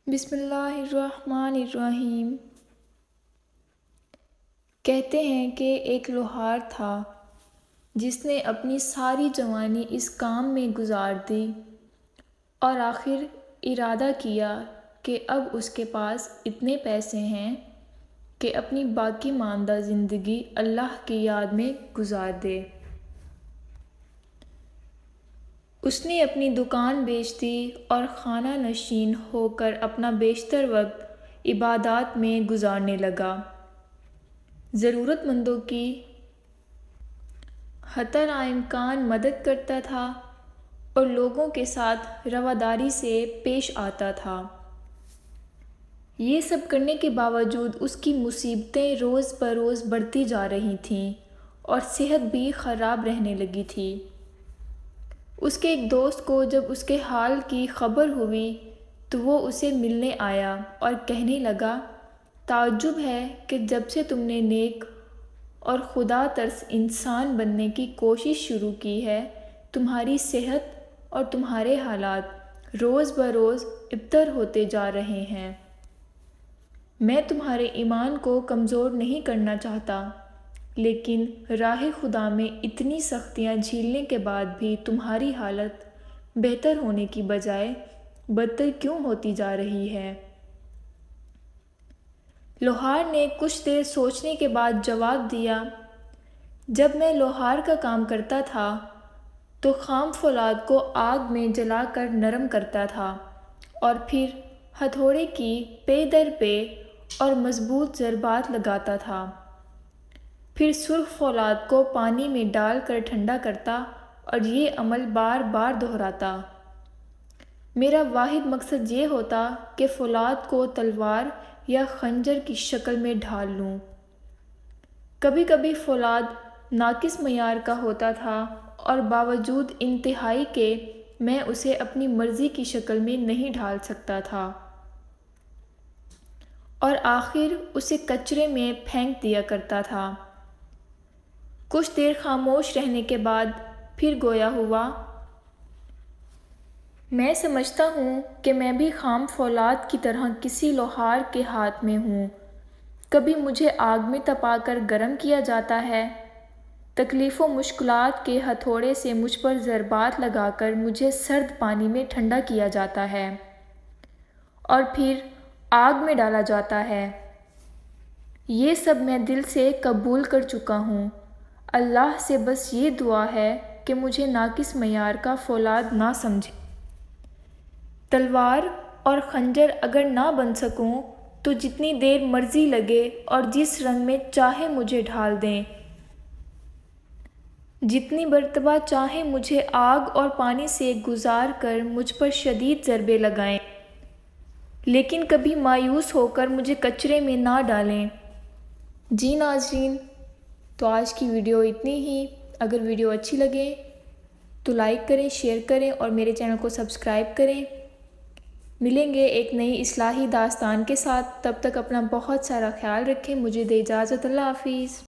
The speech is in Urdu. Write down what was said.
بسم اللہ الرحمن الرحیم۔ کہتے ہیں کہ ایک لوہار تھا جس نے اپنی ساری جوانی اس کام میں گزار دی اور آخر ارادہ کیا کہ اب اس کے پاس اتنے پیسے ہیں کہ اپنی باقی ماندہ زندگی اللہ کی یاد میں گزار دے۔ اس نے اپنی دکان بیچ دی اور خانہ نشین ہو کر اپنا بیشتر وقت عبادات میں گزارنے لگا۔ ضرورت مندوں کی حتی امکان مدد کرتا تھا اور لوگوں کے ساتھ رواداری سے پیش آتا تھا۔ یہ سب کرنے کے باوجود اس کی مصیبتیں روز بروز بڑھتی جا رہی تھیں اور صحت بھی خراب رہنے لگی تھی۔ اس کے ایک دوست کو جب اس کے حال کی خبر ہوئی تو وہ اسے ملنے آیا اور کہنے لگا، تعجب ہے کہ جب سے تم نے نیک اور خدا ترس انسان بننے کی کوشش شروع کی ہے، تمہاری صحت اور تمہارے حالات روز بروز ابتر ہوتے جا رہے ہیں۔ میں تمہارے ایمان کو کمزور نہیں کرنا چاہتا، لیکن راہ خدا میں اتنی سختیاں جھیلنے کے بعد بھی تمہاری حالت بہتر ہونے کی بجائے بدتر کیوں ہوتی جا رہی ہے؟ لوہار نے کچھ دیر سوچنے کے بعد جواب دیا، جب میں لوہار کا کام کرتا تھا تو خام فولاد کو آگ میں جلا کر نرم کرتا تھا اور پھر ہتھوڑے کی پے در پے اور مضبوط ضربات لگاتا تھا، پھر سرخ فولاد کو پانی میں ڈال کر ٹھنڈا کرتا اور یہ عمل بار بار دہراتا۔ میرا واحد مقصد یہ ہوتا کہ فولاد کو تلوار یا خنجر کی شکل میں ڈھال لوں۔ کبھی کبھی فولاد ناقص معیار کا ہوتا تھا اور باوجود انتہائی کہ میں اسے اپنی مرضی کی شکل میں نہیں ڈھال سکتا تھا اور آخر اسے کچرے میں پھینک دیا کرتا تھا۔ کچھ دیر خاموش رہنے کے بعد پھر گویا ہوا، میں سمجھتا ہوں کہ میں بھی خام فولاد کی طرح کسی لوہار کے ہاتھ میں ہوں۔ کبھی مجھے آگ میں تپا کر گرم کیا جاتا ہے، تکلیف و مشکلات کے ہتھوڑے سے مجھ پر ضربات لگا کر مجھے سرد پانی میں ٹھنڈا کیا جاتا ہے اور پھر آگ میں ڈالا جاتا ہے۔ یہ سب میں دل سے قبول کر چکا ہوں۔ اللہ سے بس یہ دعا ہے کہ مجھے ناقص معیار کا فولاد نہ سمجھے۔ تلوار اور خنجر اگر نہ بن سکوں تو جتنی دیر مرضی لگے اور جس رنگ میں چاہے مجھے ڈھال دیں، جتنی مرتبہ چاہے مجھے آگ اور پانی سے گزار کر مجھ پر شدید ضربے لگائیں، لیکن کبھی مایوس ہو کر مجھے کچرے میں نہ ڈالیں۔ جی ناظرین، تو آج کی ویڈیو اتنی ہی۔ اگر ویڈیو اچھی لگے تو لائک کریں، شیئر کریں اور میرے چینل کو سبسکرائب کریں۔ ملیں گے ایک نئی اصلاحی داستان کے ساتھ، تب تک اپنا بہت سارا خیال رکھیں۔ مجھے دے اجازت، اللہ حافظ۔